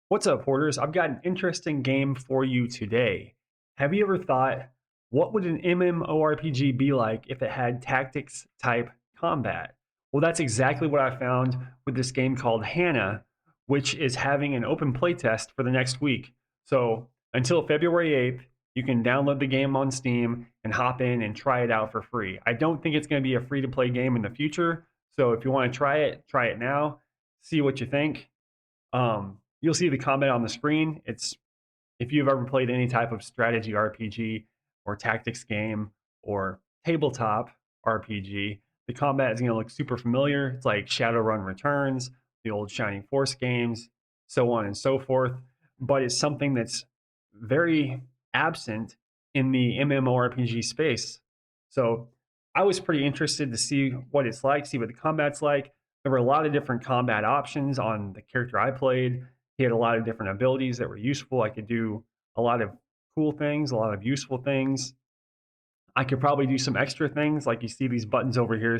What's up, hoarders? I've got an interesting game for you today. Have you ever thought, what would an MMORPG be like if it had tactics type combat? Well, that's exactly what I found with this game called Hana, which is having an open play test for the next week. So until February 8th, you can download the game on Steam and hop in and try it out for free. I don't think it's going to be a free to play game in the future. So if you want to try it now, see what you think. You'll see the comment on the screen. It's if you've ever played any type of strategy RPG or tactics game or tabletop RPG, the combat is going to look super familiar. It's like Shadowrun Returns, the old Shining Force games, so on and so forth. But it's something that's very absent in the MMORPG space. So I was pretty interested to see what it's like, see what the combat's like. There were a lot of different combat options on the character I played. He had a lot of different abilities that were useful. I could do a lot of cool things, a lot of useful things. I could probably do some extra things, like you see these buttons over here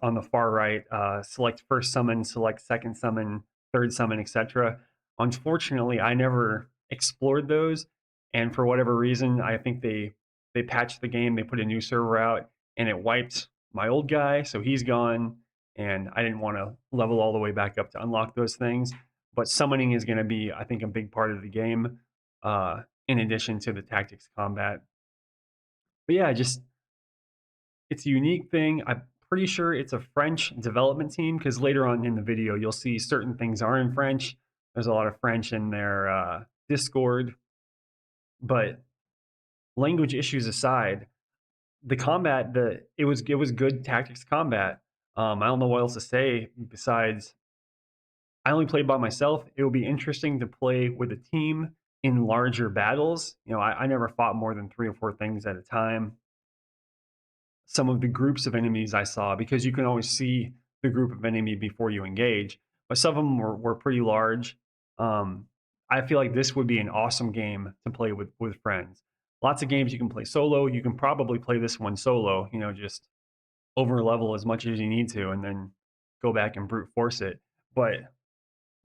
on the far right, select first summon, select second summon, third summon, etc. Unfortunately, I never explored those, and for whatever reason, I think they patched the game, they put a new server out, and it wiped my old guy, so he's gone, and I didn't want to level all the way back up to unlock those things. But summoning is going to be, I think, a big part of the game, in addition to the tactics combat. But yeah, just it's a unique thing. I'm pretty sure it's a French development team because later on in the video, you'll see certain things are in French. There's a lot of French in their Discord. But language issues aside, the combat, it was good tactics combat. I don't know what else to say besides I only played by myself. It would be interesting to play with a team in larger battles. I never fought more than three or four things at a time. Some of the groups of enemies I saw because you can always see the group of enemy before you engage. But some of them were pretty large. Um, I feel like this would be an awesome game to play with friends. Lots of games you can play solo. You can probably play this one solo. Just over level as much as you need to, and then go back and brute force it. But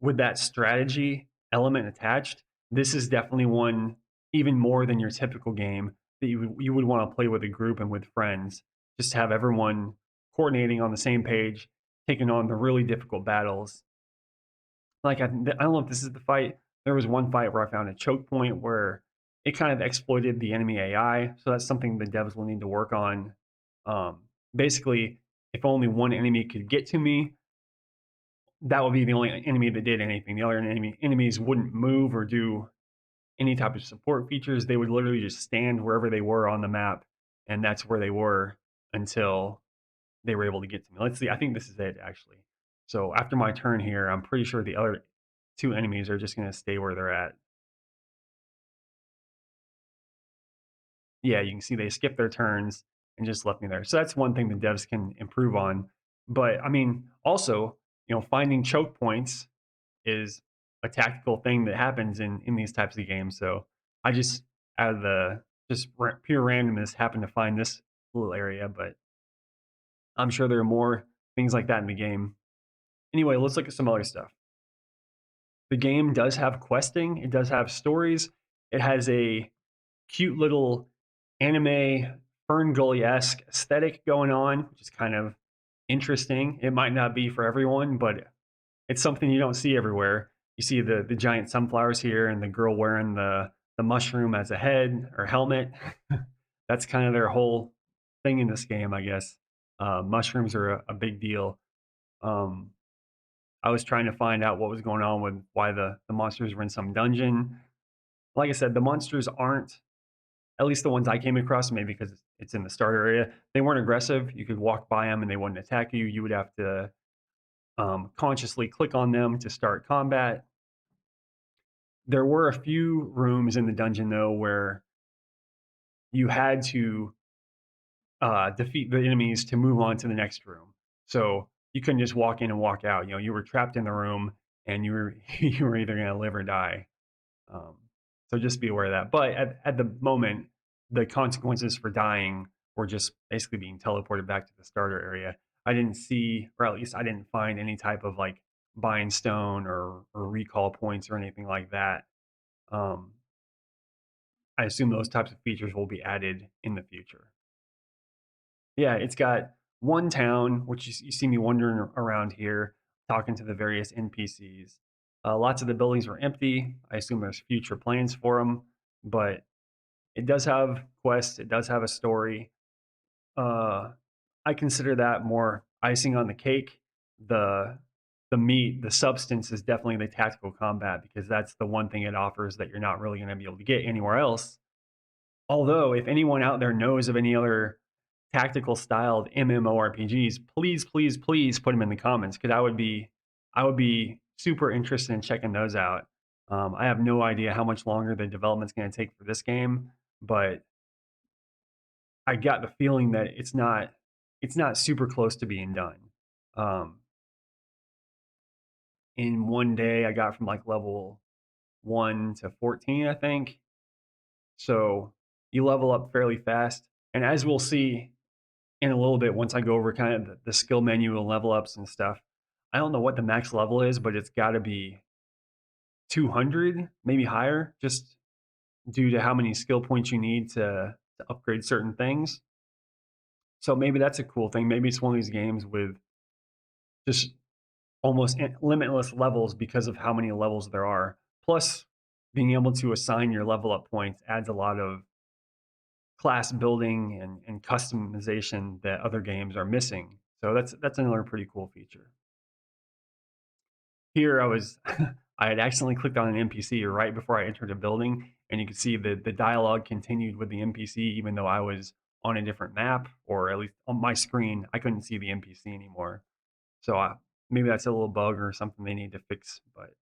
with that strategy element attached, this is definitely one even more than your typical game that you would want to play with a group and with friends. Just have everyone coordinating on the same page, taking on the really difficult battles. Like I don't know if this is the fight. There was one fight where I found a choke point where it kind of exploited the enemy AI. So that's something the devs will need to work on. Basically, if only one enemy could get to me, that would be the only enemy that did anything. The other enemies wouldn't move or do any type of support features. They would literally just stand wherever they were on the map, and that's where they were until they were able to get to me. Let's see. I think this is it actually. So after my turn here, I'm pretty sure the other two enemies are just going to stay where they're at. Yeah, you can see they skipped their turns and just left me there. So that's one thing the devs can improve on. But I mean, also, finding choke points is a tactical thing that happens in these types of games. So I just out of the just pure randomness happened to find this little area, but I'm sure there are more things like that in the game. Anyway, let's look at some other stuff. The game does have questing. It does have stories. It has a cute little anime Fern Gully esque aesthetic going on, which is kind of interesting. It might not be for everyone, but it's something you don't see everywhere. You see the giant sunflowers here and the girl wearing the mushroom as a head or helmet. That's kind of their whole thing in this game, I guess. Mushrooms are a big deal. Um, I was trying to find out what was going on with why the monsters were in some dungeon. Like I said, the monsters aren't, at least the ones I came across, maybe because it's in the starter area, they weren't aggressive. You could walk by them and they wouldn't attack you. You would have to consciously click on them to start combat. There were a few rooms in the dungeon though where you had to defeat the enemies to move on to the next room. So you couldn't just walk in and walk out. You were trapped in the room and you were you were either going to live or die. Um, so just be aware of that. But at the moment, the consequences for dying were just basically being teleported back to the starter area. I didn't see, or at least I didn't find any type of like buying stone or recall points or anything like that. Um, I assume those types of features will be added in the future. Yeah, it's got one town, which you see me wandering around here, talking to the various NPCs. Lots of the buildings are empty. I assume there's future plans for them, but it does have quests. It does have a story. Uh, I consider that more icing on the cake. The the meat, the substance is definitely the tactical combat because that's the one thing it offers that you're not really going to be able to get anywhere else. Although, if anyone out there knows of any other tactical styled MMORPGs, please, please, please put them in the comments because I would be super interested in checking those out. I have no idea how much longer the development's going to take for this game, but I got the feeling that it's not super close to being done. Um, in one day, I got from like level 1 to 14, I think. So you level up fairly fast, and as we'll see in a little bit, once I go over kind of the skill menu and level ups and stuff, I don't know what the max level is, but it's got to be 200, maybe higher, just due to how many skill points you need to upgrade certain things. So maybe that's a cool thing. Maybe it's one of these games with just almost limitless levels because of how many levels there are. Plus, being able to assign your level up points adds a lot of class building and customization that other games are missing. So that's another pretty cool feature. Here I was I had accidentally clicked on an NPC right before I entered a building, and you could see the dialogue continued with the NPC even though I was on a different map, or at least on my screen I couldn't see the NPC anymore. So maybe that's a little bug or something they need to fix, but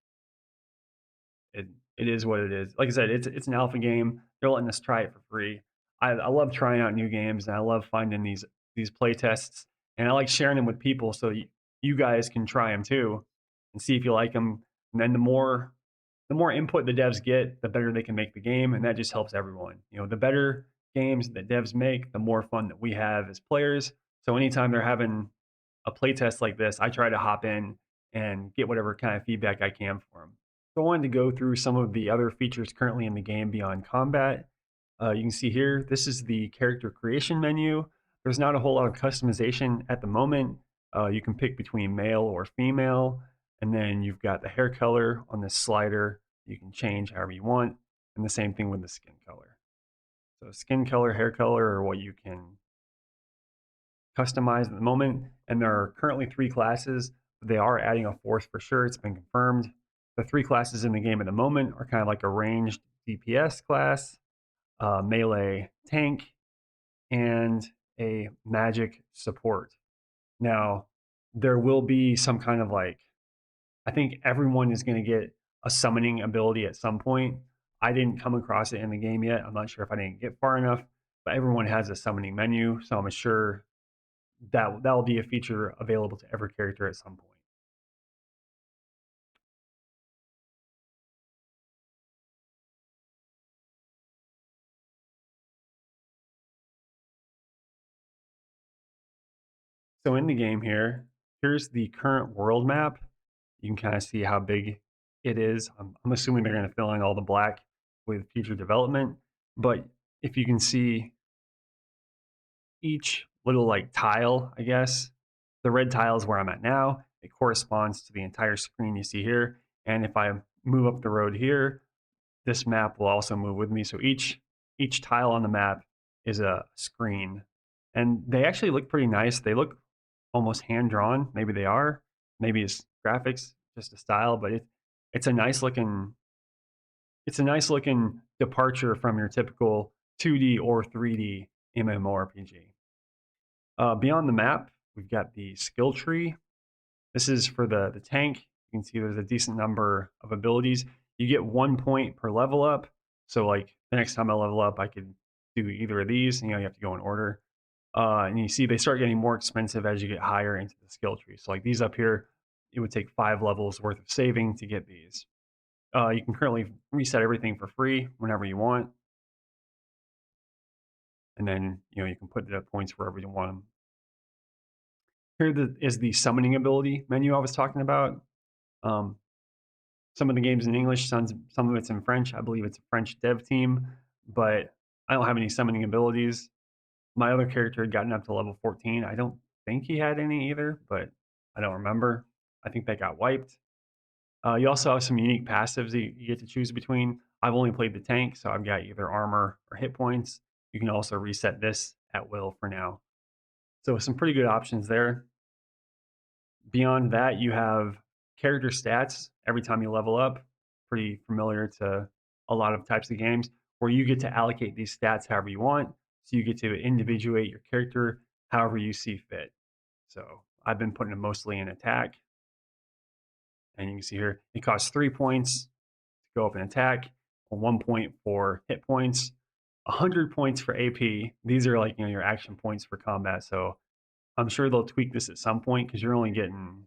it it is what it is. Like I said, it's an alpha game. They're letting us try it for free. I love trying out new games, and I love finding these play tests, and I like sharing them with people so you guys can try them too and see if you like them. And then the more input the devs get, the better they can make the game, and that just helps everyone. The better games that devs make, the more fun that we have as players. So anytime they're having a playtest like this, I try to hop in and get whatever kind of feedback I can for them. So I wanted to go through some of the other features currently in the game beyond combat. You can see here, this is the character creation menu. There's not a whole lot of customization at the moment. You can pick between male or female, and then you've got the hair color on this slider. You can change however you want, and the same thing with the skin color. So skin color, hair color are what you can customized at the moment, and there are currently 3 classes. They are adding a fourth for sure. It's been confirmed. The 3 classes in the game at the moment are kind of like a ranged DPS class, melee tank, and a magic support. Now, there will be some kind of like, I think everyone is going to get a summoning ability at some point. I didn't come across it in the game yet. I'm not sure if I didn't get far enough, but everyone has a summoning menu, so I'm sure that will be a feature available to every character at some point. So in the game here, here's the current world map. You can kind of see how big it is. I'm assuming they're going to fill in all the black with future development. But if you can see each little like tile, I guess, the red tile is where I'm at now. It corresponds to the entire screen you see here. And if I move up the road here, this map will also move with me. So each tile on the map is a screen, and they actually look pretty nice. They look almost hand drawn. Maybe they are. Maybe it's graphics, just a style, but it's a nice looking departure from your typical 2D or 3D MMORPG. Beyond the map, we've got the skill tree. This is for the tank. You can see there's a decent number of abilities. You get 1 point per level up. So like the next time I level up, I could do either of these. You have to go in order. And you see they start getting more expensive as you get higher into the skill tree. So like these up here, it would take 5 levels worth of saving to get these. You can currently reset everything for free whenever you want. And then you can put the points wherever you want them. Here is the summoning ability menu I was talking about. Um, some of the games in English, some of it's in French. I believe it's a French dev team, but I don't have any summoning abilities. My other character had gotten up to level 14. I don't think he had any either, but I don't remember. I think they got wiped. You also have some unique passives that you get to choose between. I've only played the tank, so I've got either armor or hit points. You can also reset this at will for now. So some pretty good options there. Beyond that, you have character stats every time you level up. Pretty familiar to a lot of types of games where you get to allocate these stats however you want. So you get to individuate your character however you see fit. So I've been putting them mostly in attack. And you can see here, it costs 3 points to go up and attack, 1 point for hit points, 100 points for AP. These are like, your action points for combat. So I'm sure they'll tweak this at some point because you're only getting,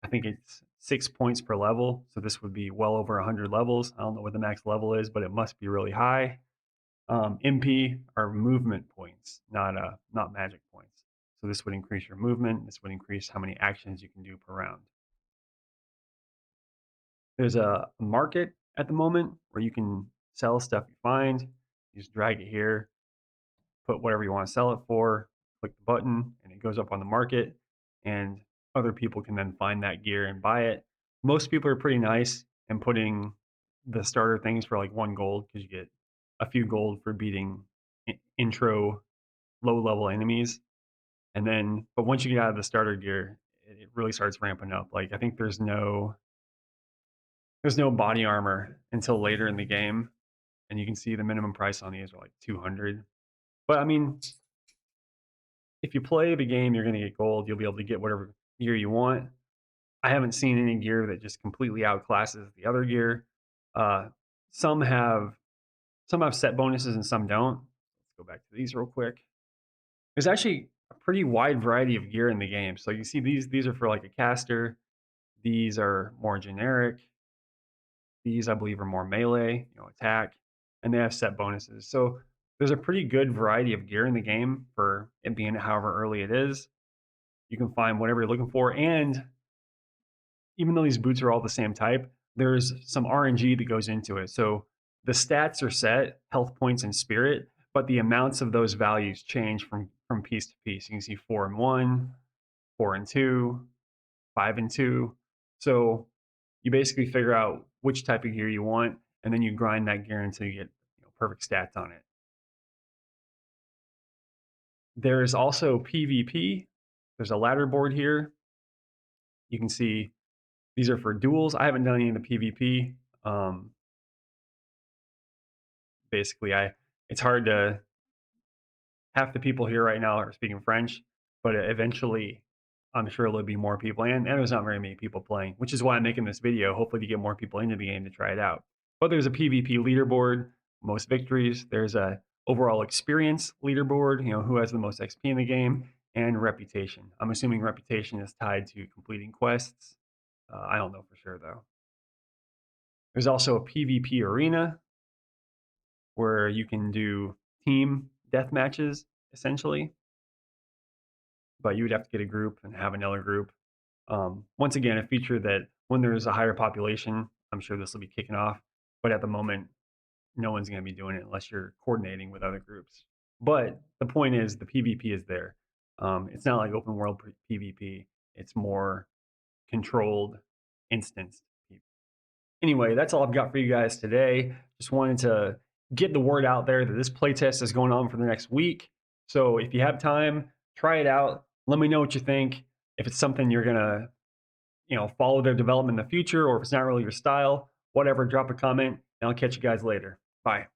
I think it's 6 points per level. So this would be well over 100 levels. I don't know what the max level is, but it must be really high. MP are movement points, not magic points. So this would increase your movement. This would increase how many actions you can do per round. There's a market at the moment where you can sell stuff you find. You just drag it here, put whatever you want to sell it for, click the button, and it goes up on the market. And other people can then find that gear and buy it. Most people are pretty nice and putting the starter things for like 1 gold because you get a few gold for beating intro low level enemies. And then, but once you get out of the starter gear, it really starts ramping up. Like I think there's no body armor until later in the game, and you can see the minimum price on these are like 200. But I mean, if you play the game, you're going to get gold. You'll be able to get whatever gear you want. I haven't seen any gear that just completely outclasses the other gear. Uh, some have some have set bonuses and some don't. Let's go back to these real quick. There's actually a pretty wide variety of gear in the game. So you see these are for like a caster. These are more generic. These, I believe, are more melee, attack, and they have set bonuses. So there's a pretty good variety of gear in the game for it being however early it is. You can find whatever you're looking for. And even though these boots are all the same type, there's some RNG that goes into it. So the stats are set, health points and spirit, but the amounts of those values change from piece to piece. You can see 4 and 1, 4 and 2, 5 and 2. So you basically figure out which type of gear you want, and then you grind that gear until you get perfect stats on it. There's also PvP. There's a ladder board here. You can see these are for duels. I haven't done any of the PvP. Basically, it's hard to half the people here right now are speaking French, but eventually I'm sure there'll be more people, and there's not very many people playing, which is why I'm making this video, hopefully to get more people into the game to try it out. But there's a PvP leaderboard, most victories. There's a overall experience leaderboard, who has the most XP in the game, and reputation. I'm assuming reputation is tied to completing quests. I don't know for sure though. There's also a PvP arena where you can do team death matches essentially, but you would have to get a group and have another group. Once again, a feature that when there's a higher population, I'm sure this will be kicking off. But at the moment, no one's going to be doing it unless you're coordinating with other groups. But the point is, the PvP is there. It's not like open world PvP. It's more controlled, instanced. Anyway, that's all I've got for you guys today. Just wanted to get the word out there that this playtest is going on for the next week. So if you have time, try it out. Let me know what you think. If it's something you're gonna, follow their development in the future, or if it's not really your style, whatever, drop a comment, and I'll catch you guys later. Bye.